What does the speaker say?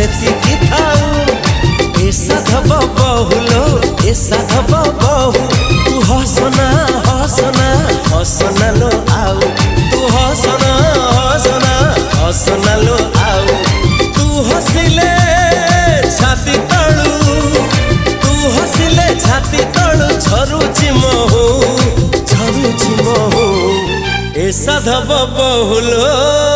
सेतिकी थाऊ ए साधव बहुलो ए साधव बहु तू हसना हसना हसना लो आउ तू हसना हसना हसना लो आउ तू हसिले छाती तळू तू हसिले छाती तळू झरुची महू ए साधव बहुलो।